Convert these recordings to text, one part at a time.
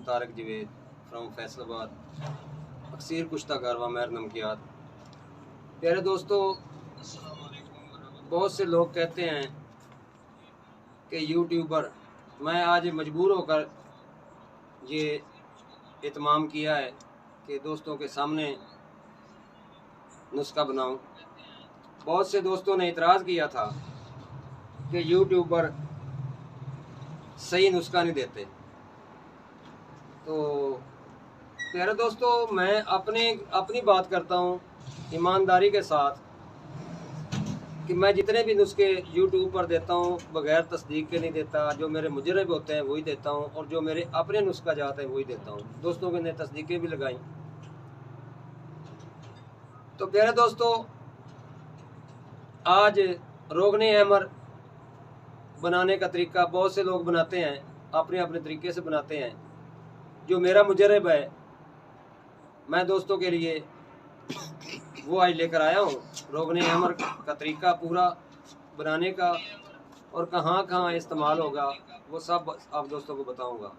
Tarak Javed from Faisalabad, अक्सर कुश्ता कारवा महर नमकियात। प्यारे दोस्तों, बहुत से लोग कहते हैं कि यूट्यूबर, मैं आज मजबूर होकर ये इत्माम किया है कि दोस्तों के सामने नुस्खा बनाऊं। बहुत से दोस्तों ने इतराज़ किया था कि यूट्यूबर सही नुस्खा नहीं देते। तो प्यारे दोस्तों, मैं अपनी बात करता हूँ ईमानदारी के साथ कि मैं जितने भी नुस्खे यूट्यूब पर देता हूँ बगैर तस्दीक के नहीं देता। जो मेरे मुजरब होते हैं वही देता हूँ, और जो मेरे अपने नुस्खा जाते हैं वही देता हूँ। दोस्तों के ने तस्दीकें भी लगाई। तो प्यारे दोस्तों, आज रोगने हैमर बनाने का तरीका बहुत से लोग बनाते हैं, अपने अपने तरीके से बनाते हैं। जो मेरा मुजरब है, मैं दोस्तों के लिए वो आज लेकर आया हूँ। रोगने हैमर का तरीका पूरा बनाने का और कहाँ कहाँ इस्तेमाल होगा वो सब आप दोस्तों को बताऊंगा।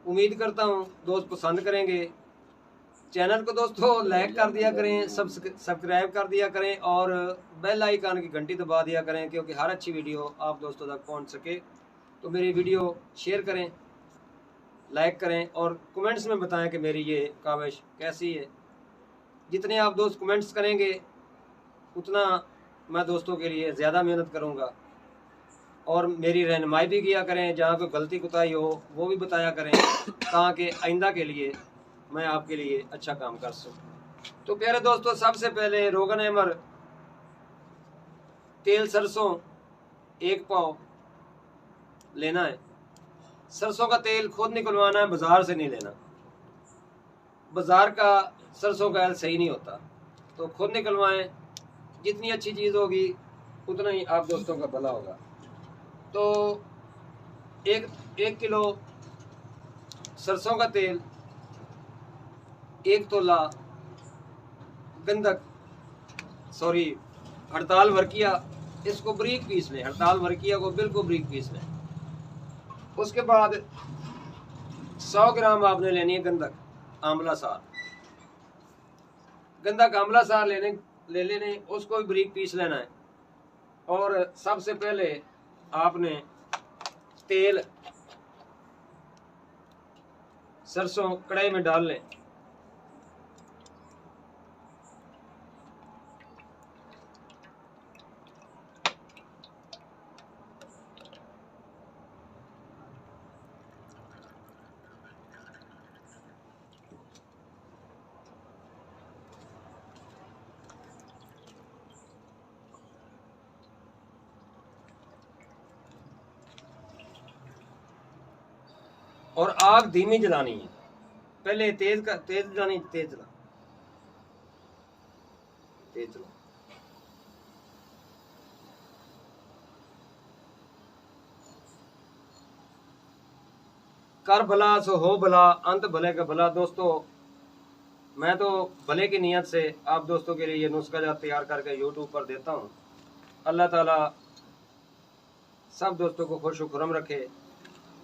उम्मीद करता हूँ दोस्त पसंद करेंगे। चैनल को दोस्तों लाइक कर दिया करें, सब्सक्राइब कर दिया करें और बेल आइकन की घंटी दबा दिया करें, क्योंकि हर अच्छी वीडियो आप दोस्तों तक पहुंच सके। तो मेरी वीडियो शेयर करें, लाइक करें और कमेंट्स में बताएं कि मेरी ये काविश कैसी है। जितने आप दोस्त कमेंट्स करेंगे उतना मैं दोस्तों के लिए ज़्यादा मेहनत करूँगा। और मेरी रहनुमाई भी किया करें, जहाँ कोई गलती कोताही हो वो भी बताया करें, ताकि आइंदा के लिए मैं आपके लिए अच्छा काम कर सकूं। तो प्यारे दोस्तों, सबसे पहले रोगन हैमर तेल सरसों 1 पाव लेना है। सरसों का तेल खुद निकलवाना है, बाजार से नहीं लेना। बाजार का सरसों का तेल सही नहीं होता, तो खुद निकलवाएं। जितनी अच्छी चीज़ होगी उतना ही आप दोस्तों का भला होगा। तो एक किलो सरसों का तेल, 1 तोला गंधक, हड़ताल वर्किया, इसको बारीक पीस लें। हड़ताल वर्किया को बिल्कुल बारीक पीस लें। उसके बाद 100 ग्राम आपने लेनी है गंधक आंवला सार। गंधक आंवला सार ले लेने, उसको भी बारीक पीस लेना है। और सबसे पहले आपने तेल सरसों कढ़ाई में डाल लें। और आग धीमी जलानी है। पहले तेज जलानी, तेज जला। कर भला सो हो भला, अंत भले का भला। दोस्तों, मैं तो भले की नीयत से आप दोस्तों के लिए ये नुस्खा जात तैयार करके यूट्यूब पर देता हूँ। अल्लाह ताला सब दोस्तों को खुश खुरम रखे।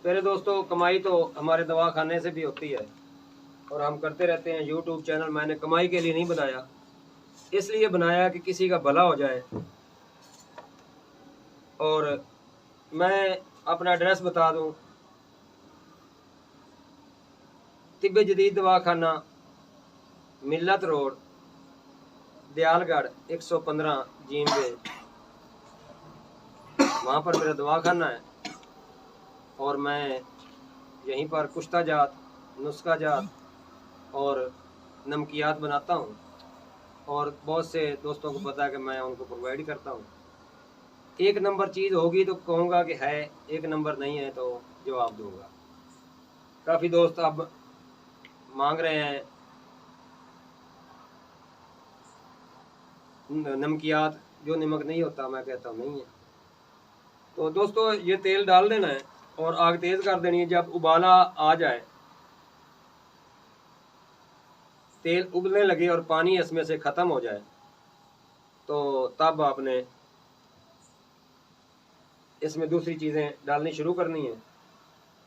मेरे दोस्तों, कमाई तो हमारे दवाखाने से भी होती है और हम करते रहते हैं। यूट्यूब चैनल मैंने कमाई के लिए नहीं बनाया, इसलिए बनाया कि किसी का भला हो जाए। और मैं अपना एड्रेस बता दूं, तिब्बे जदीद दवाखाना, मिल्लत रोड, दयालगढ़ 115 जींदे, वहाँ पर मेरा दवाखाना है। और मैं यहीं पर कुश्ता जात, नुस्खा जात और नमकियात बनाता हूँ। और बहुत से दोस्तों को पता है कि मैं उनको प्रोवाइड करता हूँ। 1 नंबर चीज़ होगी तो कहूँगा कि है, 1 नंबर नहीं है तो जवाब दूंगा। काफ़ी दोस्त अब मांग रहे हैं नमकियात, जो नमक नहीं होता, मैं कहता हूँ नहीं है। तो दोस्तों, ये तेल डाल देना है और आग तेज़ कर देनी है। जब उबाला आ जाए, तेल उबलने लगे और पानी इसमें से ख़त्म हो जाए, तो तब आपने इसमें दूसरी चीज़ें डालनी शुरू करनी है।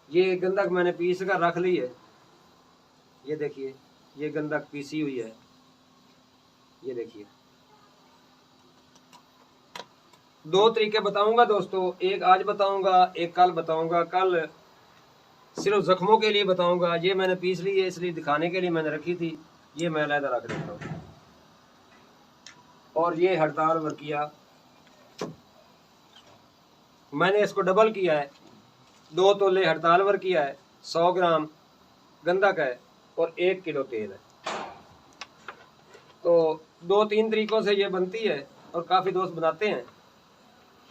ये गंधक मैंने पीस कर रख ली है, ये देखिए, ये गंधक पीसी हुई है, ये देखिए। 2 तरीके बताऊंगा दोस्तों, एक आज बताऊंगा, एक कल बताऊंगा। कल सिर्फ जख्मों के लिए बताऊंगा। ये मैंने पीस ली है, इसलिए दिखाने के लिए मैंने रखी थी। ये मैं अलग रख देता हूँ। और ये हड़ताल वर्किया, मैंने इसको डबल किया है। 2 तोले हड़ताल वर्किया है, 100 ग्राम गंधक है और 1 किलो तेल है। तो 2-3 तरीकों से ये बनती है और काफ़ी दोस्त बनाते हैं।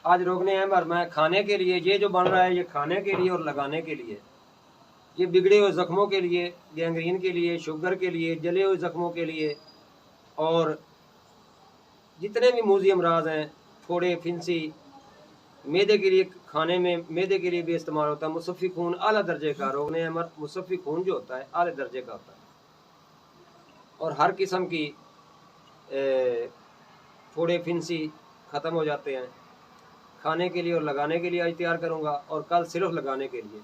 आज रोकने हैं, पर मैं खाने के लिए, ये जो बन रहा है ये खाने के लिए और लगाने के लिए। ये बिगड़े हुए ज़ख्मों के लिए, गैंग्रीन के लिए, शुगर के लिए, जले हुए ज़ख्मों के लिए, और जितने भी मूजी अमराज हैं, फोड़े, फिंसी, मैदे के लिए, खाने में मैदे के लिए भी इस्तेमाल होता है। मुसफ़ी खून आला दर्जे का, रोगने अमर मुसफ़ी खून जो होता है आले दर्जे का होता है। और हर किस्म की फोड़े, फिंसी ख़त्म हो जाते हैं। खाने के लिए और लगाने के लिए आज तैयार करूँगा, और कल सिर्फ लगाने के लिए,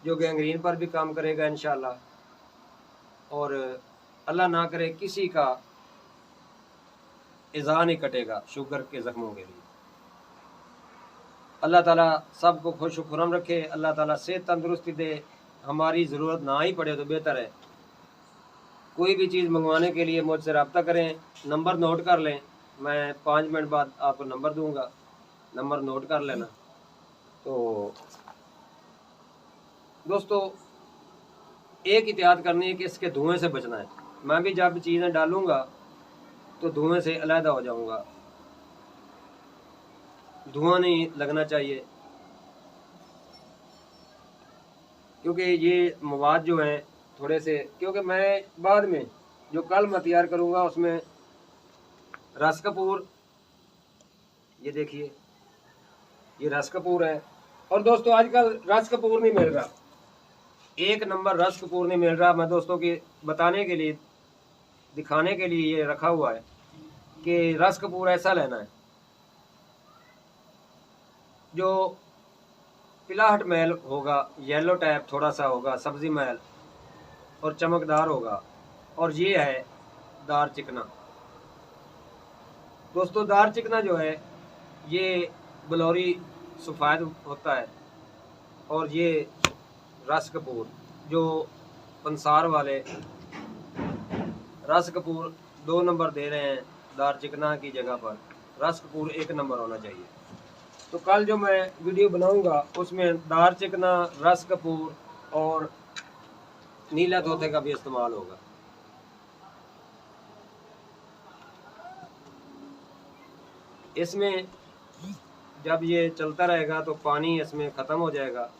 जो गैंग्रीन पर भी काम करेगा इंशाल्लाह। और अल्लाह ना करे किसी का इज़ा नहीं कटेगा शुगर के ज़ख्मों के लिए। अल्लाह ताला सबको खुश खुरम रखे, अल्लाह ताला सेहत तंदुरुस्ती दे, हमारी ज़रूरत ना ही पड़े तो बेहतर है। कोई भी चीज़ मंगवाने के लिए मुझसे रब्ता करें, नंबर नोट कर लें, मैं 5 मिनट बाद आपको नंबर दूंगा, नंबर नोट कर लेना। तो दोस्तों, एक एहतियात करनी है कि इसके धुएं से बचना है। मैं भी जब चीज़ें डालूंगा तो धुएं से अलहदा हो जाऊंगा, धुआं नहीं लगना चाहिए, क्योंकि ये मवाद जो हैं थोड़े से, क्योंकि मैं बाद में जो कल मैं तैयार करूँगा उसमें रस कपूर, ये देखिए ये रस कपूर है। और दोस्तों आजकल रस कपूर नहीं मिल रहा, 1 नंबर रस कपूर नहीं मिल रहा। मैं दोस्तों की बताने के लिए, दिखाने के लिए ये रखा हुआ है कि रस कपूर ऐसा लेना है जो पिलाहट मैल होगा, येलो टैप थोड़ा सा होगा, सब्जी मैल और चमकदार होगा। और ये है दार चिकना। दोस्तों दार चिकना जो है ये बलौरी सफ़ेद होता है, और ये रस कपूर जो पंसार वाले रस कपूर 2 नंबर दे रहे हैं दार चिकना की जगह पर, रस कपूर 1 नंबर होना चाहिए। तो कल जो मैं वीडियो बनाऊंगा उसमें दार चिकना, रस कपूर और नीला तोते का भी इस्तेमाल होगा। इसमें जब ये चलता रहेगा तो पानी इसमें ख़त्म हो जाएगा।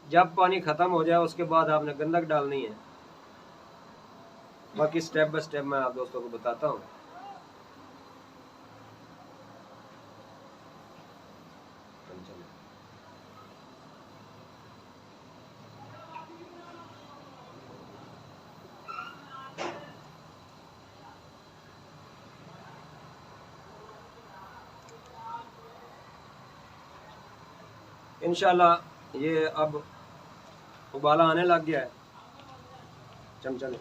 जब पानी ख़त्म हो जाए उसके बाद आपने गंधक डालनी है। बाकी स्टेप बाय स्टेप मैं आप दोस्तों को बताता हूँ। इंशाल्लाह ये अब उबाला आने लग गया है चमचा में।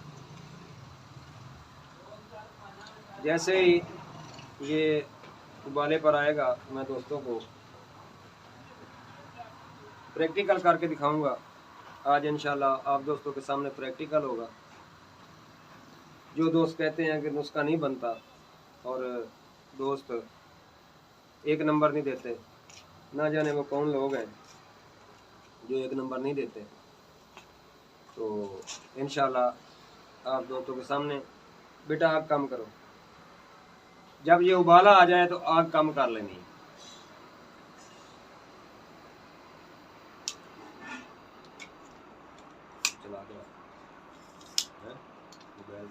जैसे ही ये उबाले पर आएगा मैं दोस्तों को प्रैक्टिकल करके दिखाऊंगा। आज इंशाल्लाह आप दोस्तों के सामने प्रैक्टिकल होगा। जो दोस्त कहते हैं कि नुस्खा नहीं बनता और दोस्त 1 नंबर नहीं देते, ना जाने वो कौन लोग हैं जो 1 नंबर नहीं देते। तो इंशाल्लाह आप दोस्तों के सामने, बेटा आग कम करो, जब ये उबाला आ जाए तो आग कम कर लेनी है। चला दो मोबाइल।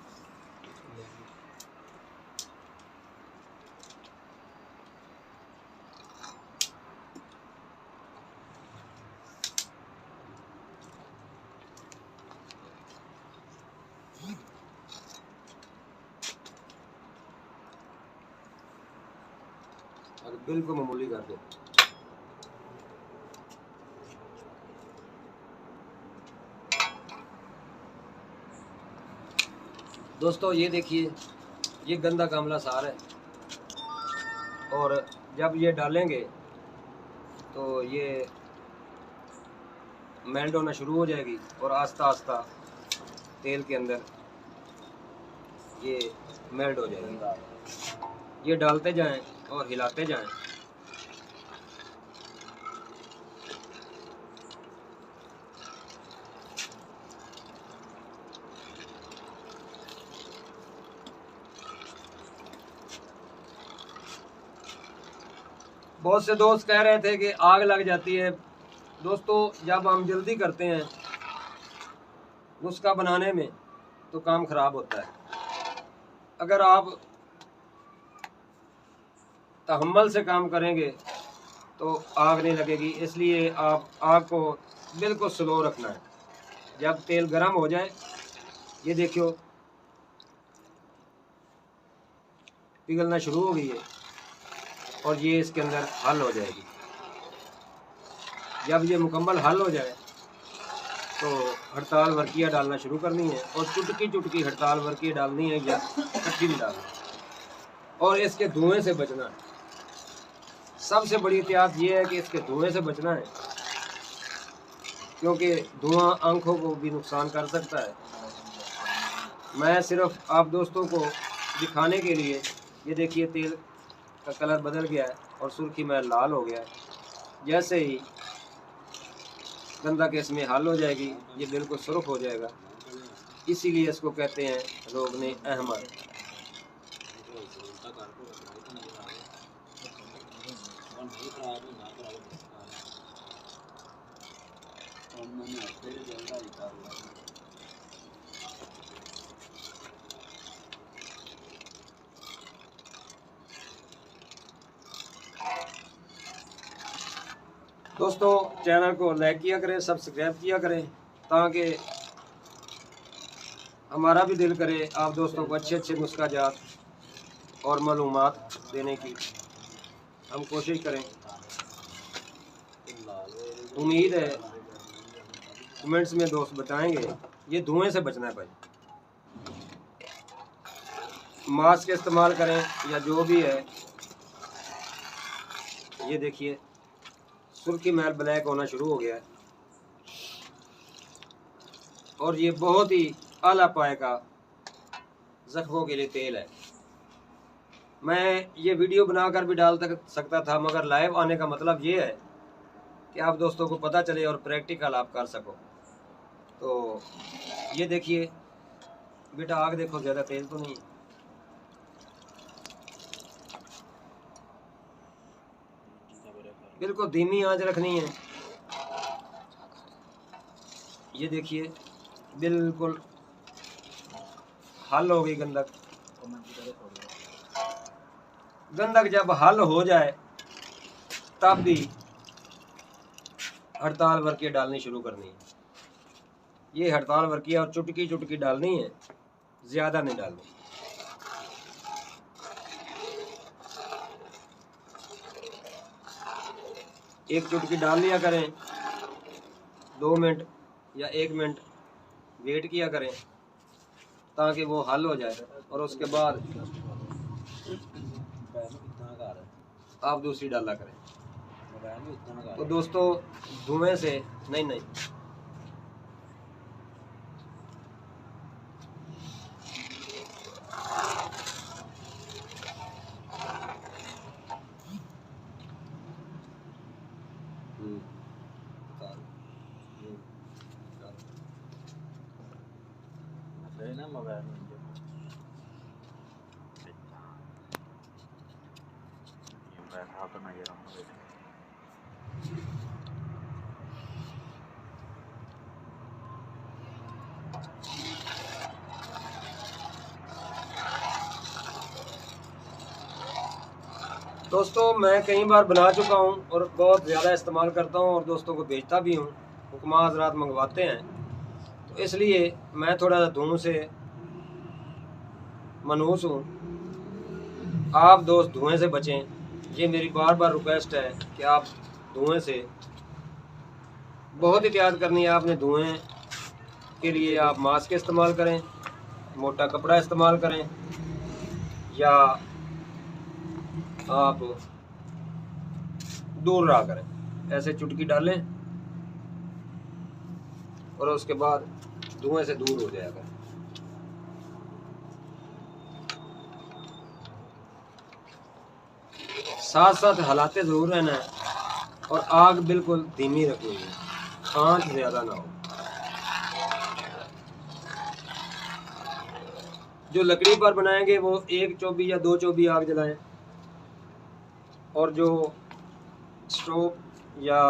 बिल्कुल मामूली कर दो। दोस्तों ये देखिए, ये गंदा कामला सार है, और जब ये डालेंगे तो ये मेल्ट होना शुरू हो जाएगी और आस्ता आस्ता तेल के अंदर ये मेल्ट हो जाएगी। ये डालते जाएं और हिलाते जाएं। बहुत से दोस्त कह रहे थे कि आग लग जाती है। दोस्तों जब हम जल्दी करते हैं नुस्खा बनाने में तो काम ख़राब होता है। अगर आप तहम्मुल से काम करेंगे तो आग नहीं लगेगी, इसलिए आप आग को बिल्कुल स्लो रखना है। जब तेल गर्म हो जाए, ये देखियो पिघलना शुरू हो गई है और ये इसके अंदर हल हो जाएगी। जब ये मुकम्मल हल हो जाए तो हड़ताल वर्कियाँ डालना शुरू करनी है, और चुटकी चुटकी हड़ताल वर्कियाँ डालनी है या इकट्ठी भी डालनी है। और इसके धुएं से बचना है। सबसे बड़ी एहतियात ये है कि इसके धुएं से बचना है, क्योंकि धुआं आंखों को भी नुकसान कर सकता है। मैं सिर्फ आप दोस्तों को दिखाने के लिए, ये देखिए तेल का कलर बदल गया है और सुर्खी में लाल हो गया है। जैसे ही गंदा केस में हल हो जाएगी, ये बिल्कुल सुर्ख हो जाएगा। इसीलिए इसको कहते हैं रोगने अहमर। दोस्तों चैनल को लाइक किया करें, सब्सक्राइब किया करें, ताकि हमारा भी दिल करे आप दोस्तों को अच्छे अच्छे नुस्खा जात और मालूमात देने की हम कोशिश करें। उम्मीद है कमेंट्स में दोस्त बताएंगे। ये धुएं से बचना है भाई। मास्क इस्तेमाल करें या जो भी है। ये देखिए सुर्खी महल ब्लैक होना शुरू हो गया है, और ये बहुत ही आला पाए का जख्मों के लिए तेल है। मैं ये वीडियो बनाकर भी डाल सकता था, मगर लाइव आने का मतलब ये है कि आप दोस्तों को पता चले और प्रैक्टिकल आप कर सको। तो ये देखिए बेटा, आग देखो, ज़्यादा तेल तो नहीं। बिल्कुल धीमी आंच रखनी है। ये देखिए बिल्कुल हल हो गई गंधक। गंधक जब हल हो जाए तब भी हड़ताल वर्कियाँ डालनी शुरू करनी है। ये हड़ताल वर्कियाँ और चुटकी चुटकी डालनी है, ज़्यादा नहीं डालनी। एक चुटकी डाल लिया करें, 2 मिनट या 1 मिनट वेट किया करें ताकि वो हल हो जाए, और उसके बाद आप दूसरी डाला करें। तो दोस्तों धुएं से नहीं ना मोबाइल में बैठा तो नहीं रहा। दोस्तों मैं कई बार बना चुका हूँ और बहुत ज़्यादा इस्तेमाल करता हूँ और दोस्तों को भेजता भी हूँ। हुक्मा हजरात मंगवाते हैं, तो इसलिए मैं थोड़ा सा धुएं से मनहूस हूँ। आप दोस्त धुएं से बचें, ये मेरी बार बार रिक्वेस्ट है कि आप धुएं से बहुत एहतियात करनी है आपने। धुएं के लिए आप मास्क इस्तेमाल करें मोटा कपड़ा इस्तेमाल करें या आप दूर रहा करें। ऐसे चुटकी डालें और उसके बाद धुएं से दूर हो जाएगा। साथ साथ हलाते ज़रूर रहना है और आग बिल्कुल धीमी रखनी है, आंच ज़्यादा ना हो। जो लकड़ी पर बनाएंगे वो 1 चौबी या 2 चौबी आग जलाएं, और जो स्टोव या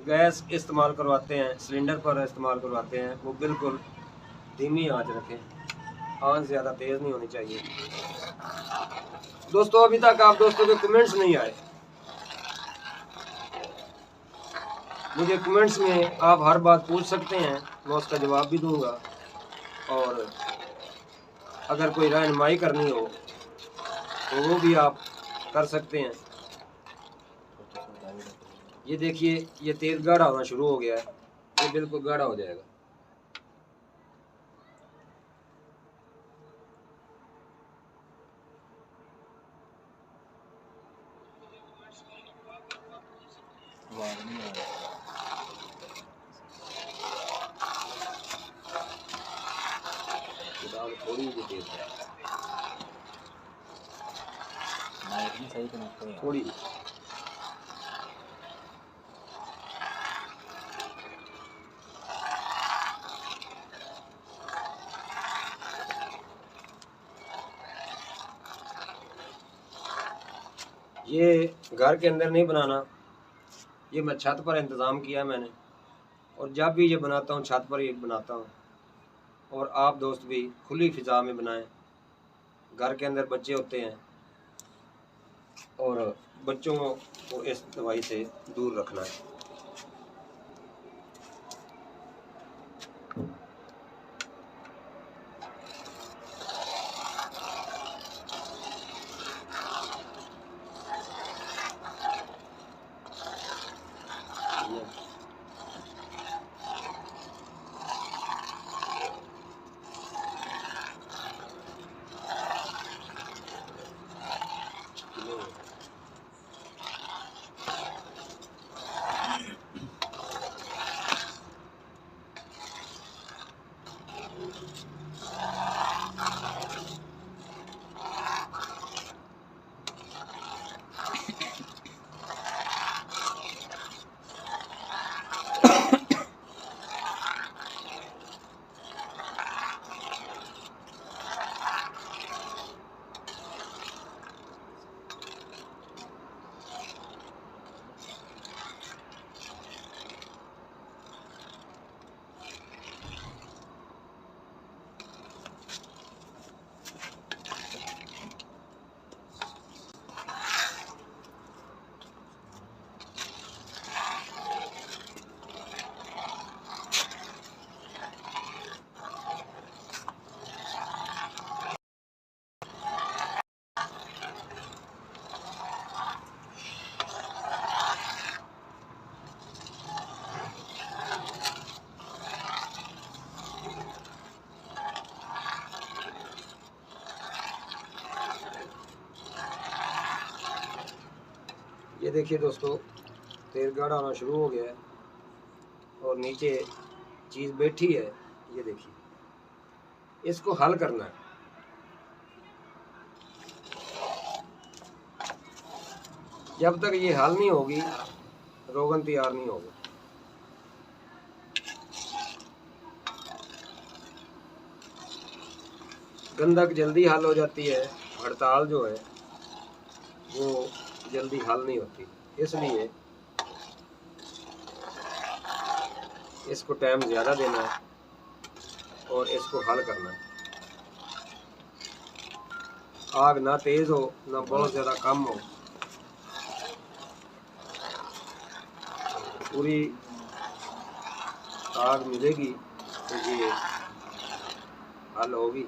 गैस इस्तेमाल करवाते हैं, सिलेंडर पर इस्तेमाल करवाते हैं, वो बिल्कुल धीमी आंच रखें, आंच ज़्यादा तेज़ नहीं होनी चाहिए। दोस्तों अभी तक आप दोस्तों के कमेंट्स नहीं आए, मुझे कमेंट्स में आप हर बात पूछ सकते हैं, मैं उसका जवाब भी दूंगा। और अगर कोई रहनुमाई करनी हो तो वो भी आप कर सकते हैं। ये देखिए ये तेल गाढ़ा होना शुरू हो गया है, ये बिल्कुल गाढ़ा हो जाएगा। थोड़ी सी तेल सही कनेक्ट है थोड़ी। ये घर के अंदर नहीं बनाना, ये मैं छत पर इंतज़ाम किया मैंने, और जब भी ये बनाता हूँ छत पर ही बनाता हूँ। और आप दोस्त भी खुली फिजा में बनाएं। घर के अंदर बच्चे होते हैं और बच्चों को इस दवाई से दूर रखना है। ये देखिए दोस्तों तेल गाढ़ा होना शुरू हो गया है और नीचे चीज़ बैठी है। ये देखिए इसको हल करना है। जब तक ये हल नहीं होगी रोगन तैयार नहीं होगा। गंधक जल्दी हल हो जाती है, हड़ताल जो है वो जल्दी हल नहीं होती, इसलिए इसको टाइम ज़्यादा देना है और इसको हल करना है। आग ना तेज़ हो ना बहुत ज़्यादा कम हो, पूरी आग मिलेगी तो ये हल होगी।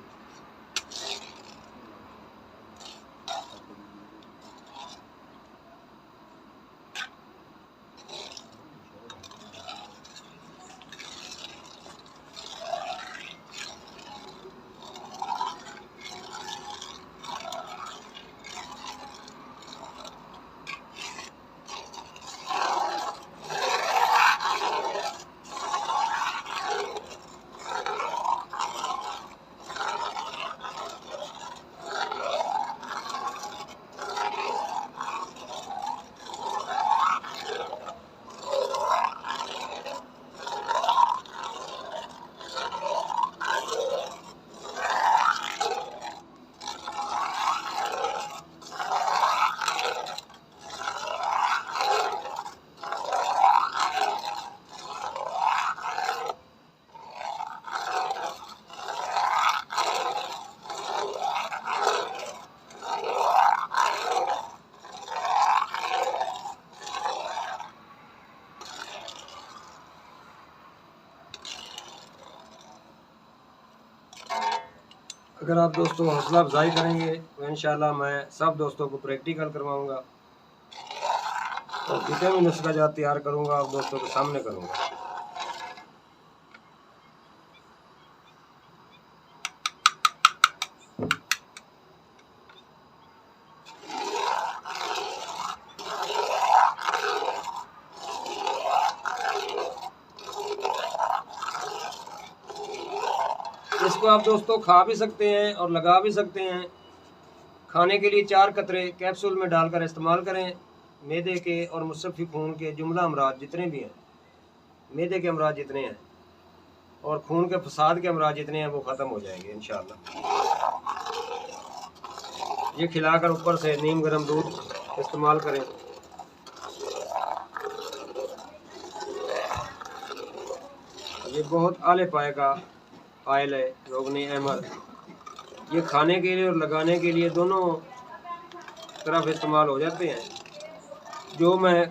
अगर आप दोस्तों हौसला अफजाई करेंगे तो इंशाल्लाह मैं सब दोस्तों को प्रैक्टिकल करवाऊँगा और जितने भी नुस्खा जात तैयार करूँगा आप दोस्तों के सामने करूँगा। इसको आप दोस्तों खा भी सकते हैं और लगा भी सकते हैं। खाने के लिए 4 कतरे कैप्सूल में डालकर इस्तेमाल करें। मैदे के और मुसफ़ी खून के जुमला अमराज जितने भी हैं, मैदे के अमराज जितने हैं और खून के फसाद के अमराज जितने हैं वो ख़त्म हो जाएंगे इंशाअल्लाह। ये खिलाकर ऊपर से नीम गर्म दूध इस्तेमाल करें। ये बहुत आले पाए का ऑयल है रोगनी अहमद। ये खाने के लिए और लगाने के लिए दोनों तरफ इस्तेमाल हो जाते हैं। जो मैं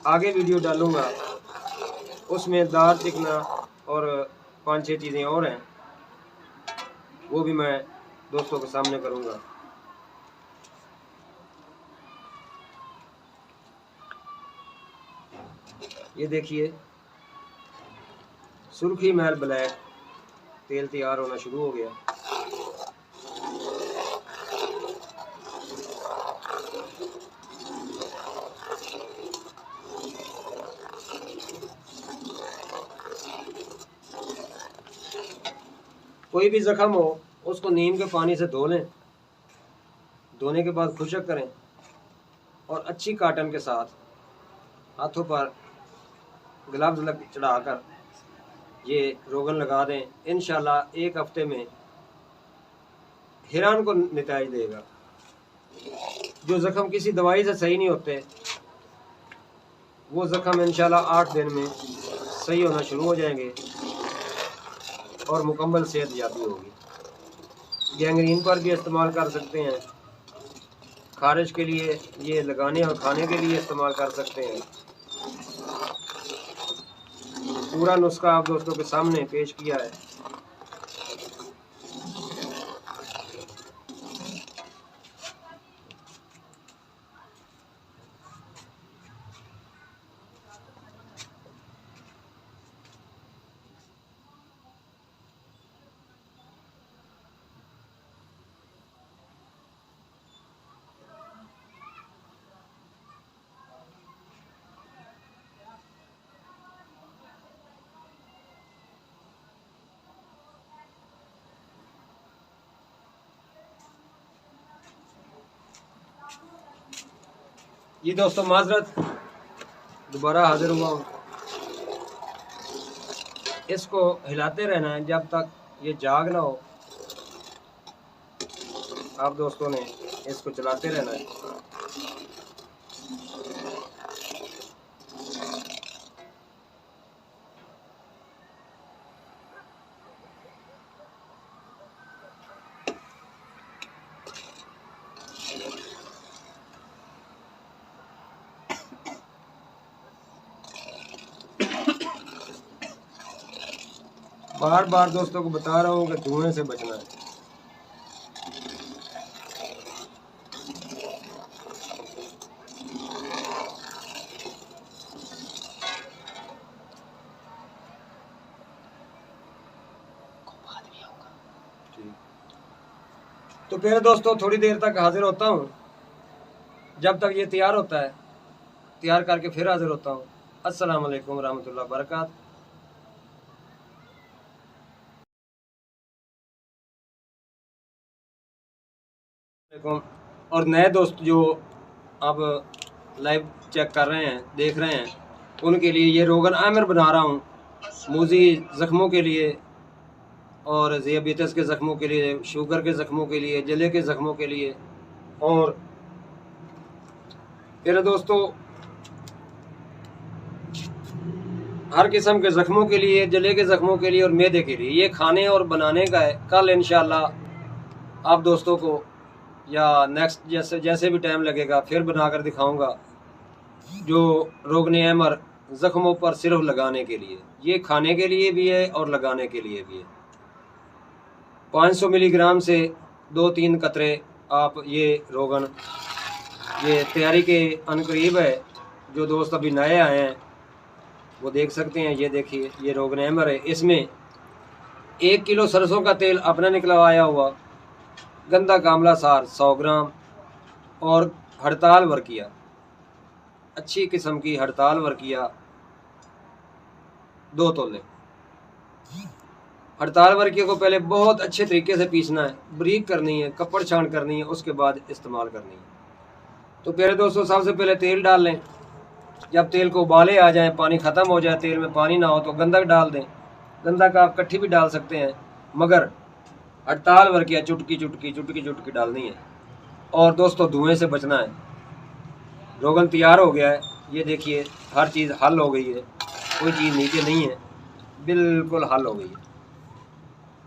आगे वीडियो डालूँगा उसमें दार चिकना और 5-6 चीज़ें और हैं, वो भी मैं दोस्तों के सामने करूँगा। ये देखिए सुर्खी महल ब्लैक तेल तैयार होना शुरू हो गया। कोई भी जख्म हो उसको नीम के पानी से धो लें। धोने के बाद खुशक करें और अच्छी काटन के साथ हाथों पर ग्लव्स चढ़ाकर ये रोगन लगा दें। इंशाल्लाह 1 हफ्ते में हिरान को नतीजा देगा। जो ज़ख्म किसी दवाई से सही नहीं होते वो ज़ख्म इंशाल्लाह 8 दिन में सही होना शुरू हो जाएंगे और मुकम्मल सेहत याबी होगी। गैंग्रीन पर भी इस्तेमाल कर सकते हैं। खारिश के लिए ये लगाने और खाने के लिए इस्तेमाल कर सकते हैं। पूरा नुस्खा आप दोस्तों के सामने पेश किया है। ये दोस्तों माजरत दोबारा हाजिर हुआ हूँ। इसको हिलाते रहना है जब तक ये जाग ना हो। आप दोस्तों ने इसको चलाते रहना है। बार बार दोस्तों को बता रहा हूँ कि धुएं से बचना है। तो फिर दोस्तों थोड़ी देर तक हाजिर होता हूँ। जब तक ये तैयार होता है तैयार करके फिर हाजिर होता हूँ। अस्सलाम वालेकुम रहमतुल्लाह बरकात। और नए दोस्त जो अब लाइव चेक कर रहे हैं, देख रहे हैं, उनके लिए ये रोगन आमिर बना रहा हूँ। मूजी ज़ख्मों के लिए और ज़ियाबीतस के ज़ख्मों के लिए, शुगर के ज़ख्मों के लिए, जले के ज़ख्मों के लिए और मेरे दोस्तों हर किस्म के ज़ख्मों के लिए, जले के ज़ख्मों के लिए और मैदे के लिए। ये खाने और बनाने का है। कल इंशाल्लाह आप दोस्तों को या नेक्स्ट जैसे भी टाइम लगेगा फिर बनाकर दिखाऊंगा। जो रोगने अमर ज़ख्मों पर सिर्फ लगाने के लिए, ये खाने के लिए भी है और लगाने के लिए भी है। 500 मिलीग्राम से 2-3 कतरे आप ये रोगन, ये तैयारी के अनकरीब है। जो दोस्त अभी नए आए हैं वो देख सकते हैं। ये देखिए ये रोगन एमर है। इसमें 1 किलो सरसों का तेल अपना निकलवाया हुआ, गंदा कामला सार 100 ग्राम और हड़ताल वर्किया, अच्छी किस्म की हड़ताल वर्किया 2 तोले। हड़ताल वर्किया को पहले बहुत अच्छे तरीके से पीसना है, बारीक करनी है, कपड़ छान करनी है, उसके बाद इस्तेमाल करनी है। तो प्यारे दोस्तों, सबसे पहले तेल डाल लें। जब तेल को उबाले आ जाएं, पानी ख़त्म हो जाए, तेल में पानी ना हो तो गंधक डाल दें। गंधक आप कट्ठी भी डाल सकते हैं, मगर हड़ताल वर्किया चुटकी चुटकी चुटकी चुटकी डालनी है। और दोस्तों धुएं से बचना है। रोगन तैयार हो गया है। ये देखिए हर चीज़ हल हो गई है, कोई चीज़ नीचे नहीं है, बिल्कुल हल हो गई है।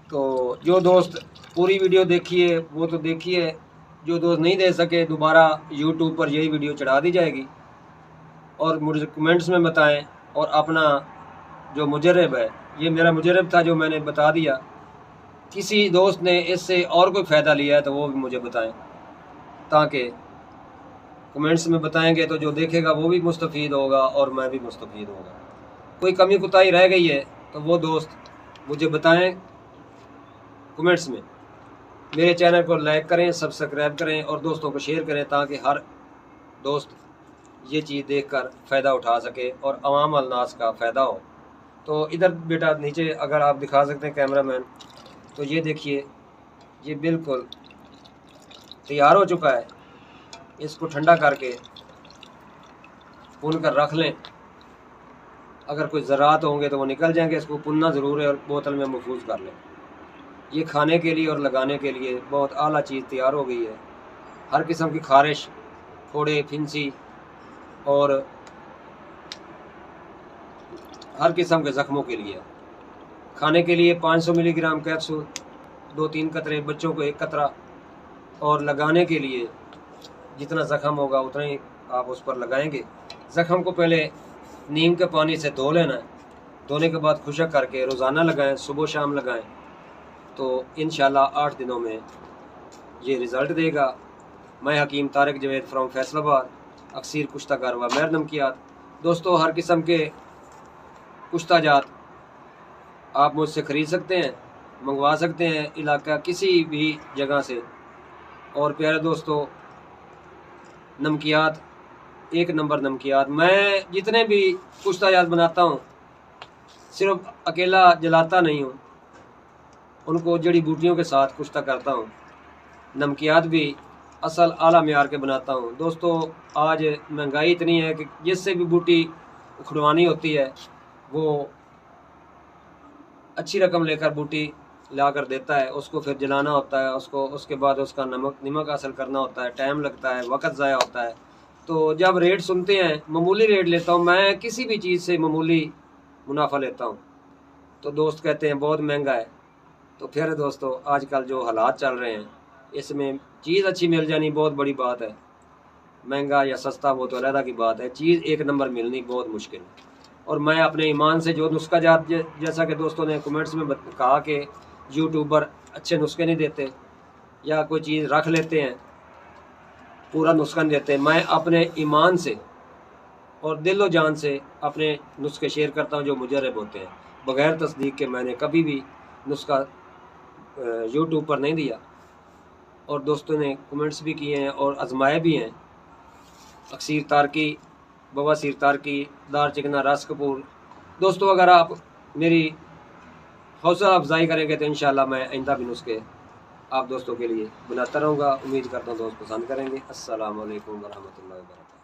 तो जो दोस्त पूरी वीडियो देखिए वो तो देखिए, जो दोस्त नहीं दे सके दोबारा यूट्यूब पर यही वीडियो चढ़ा दी जाएगी। और मुझे कमेंट्स में बताएं। और अपना जो मुजरब है, ये मेरा मुजरब था जो मैंने बता दिया। किसी दोस्त ने इससे और कोई फ़ायदा लिया है तो वो भी मुझे बताएं, ताकि कमेंट्स में बताएंगे तो जो देखेगा वो भी मुस्तफ़ीद होगा और मैं भी मुस्तफ़ीद होगा। कोई कमी कुताही रह गई है तो वो दोस्त मुझे बताएं कमेंट्स में। मेरे चैनल को लाइक करें, सब्सक्राइब करें और दोस्तों को शेयर करें, ताकि हर दोस्त ये चीज़ देखकर फ़ायदा उठा सके और अवाम अलनास का फ़ायदा हो। तो इधर बेटा नीचे अगर आप दिखा सकते हैं कैमरामैन, तो ये देखिए ये बिल्कुल तैयार हो चुका है। इसको ठंडा करके भून कर रख लें। अगर कोई ज़रात होंगे तो वो निकल जाएंगे, इसको भुनना ज़रूर है और बोतल में महफूज कर लें। ये खाने के लिए और लगाने के लिए बहुत आला चीज़ तैयार हो गई है। हर किस्म की खारिश, फोड़े, फिंसी और हर किस्म के ज़ख्मों के लिए। खाने के लिए 500 मिलीग्राम कैप्सूल, 2-3 कतरे, बच्चों को 1 कतरा। और लगाने के लिए जितना ज़ख्म होगा उतना ही आप उस पर लगाएंगे। ज़ख्म को पहले नीम के पानी से धो लेना है। धोने के बाद खुशक करके रोज़ाना लगाएं, सुबह शाम लगाएं। तो इंशाल्लाह 8 दिनों में ये रिज़ल्ट देगा। मैं हकीम तारिक जवेद फ्रॉम फैसलाबाद, अक्सर कुश्ताकार व महर नमकियात। दोस्तों हर किस्म के कुश्ता जात आप मुझसे ख़रीद सकते हैं, मंगवा सकते हैं इलाका किसी भी जगह से। और प्यारे दोस्तों, नमकियात 1 नंबर नमकियात। मैं जितने भी कुश्ता जात बनाता हूँ सिर्फ अकेला जलाता नहीं हूँ, उनको जड़ी बूटियों के साथ कुश्ता करता हूँ। नमकियात भी असल आला मेयार के बनाता हूँ। दोस्तों आज महंगाई इतनी है कि जिससे भी बूटी उखड़वानी होती है वो अच्छी रकम लेकर बूटी ला कर देता है। उसको फिर जलाना होता है, उसको उसके बाद उसका नमक हासिल करना होता है, टाइम लगता है, वक्त ज़ाया होता है। तो जब रेट सुनते हैं, मामूली रेट लेता हूँ मैं, किसी भी चीज़ से मामूली मुनाफा लेता हूँ। तो दोस्त कहते हैं बहुत महंगा है। तो फिर दोस्तों आजकल जो हालात चल रहे हैं, इसमें चीज़ अच्छी मिल जानी बहुत बड़ी बात है। महंगा या सस्ता वो तो अलग की बात है, चीज़ 1 नंबर मिलनी बहुत मुश्किल है। और मैं अपने ईमान से जो नुस्खा जात, जैसा कि दोस्तों ने कमेंट्स में कहा कि यूट्यूबर अच्छे नुस्खे नहीं देते या कोई चीज़ रख लेते हैं पूरा नुस्खा नहीं देते, मैं अपने ईमान से और दिलो जान से अपने नुस्खे शेयर करता हूं जो मुजरब होते हैं। बग़ैर तस्दीक के मैंने कभी भी नुस्खा यूट्यूब पर नहीं दिया। और दोस्तों ने कमेंट्स भी किए हैं और आजमाए भी हैं। अक्सर तारकी, बवासीर तारकी, दार चिकना, रस कपूर। दोस्तों अगर आप मेरी हौसला अफजाई करेंगे तो इंशाल्लाह मैं आइंदा भी नुस्खे आप दोस्तों के लिए बनाता रहूँगा। उम्मीद करता हूँ दोस्त पसंद करेंगे। अस्सलाम वालेकुम वरहमतुल्लाहि वबरकातुहू।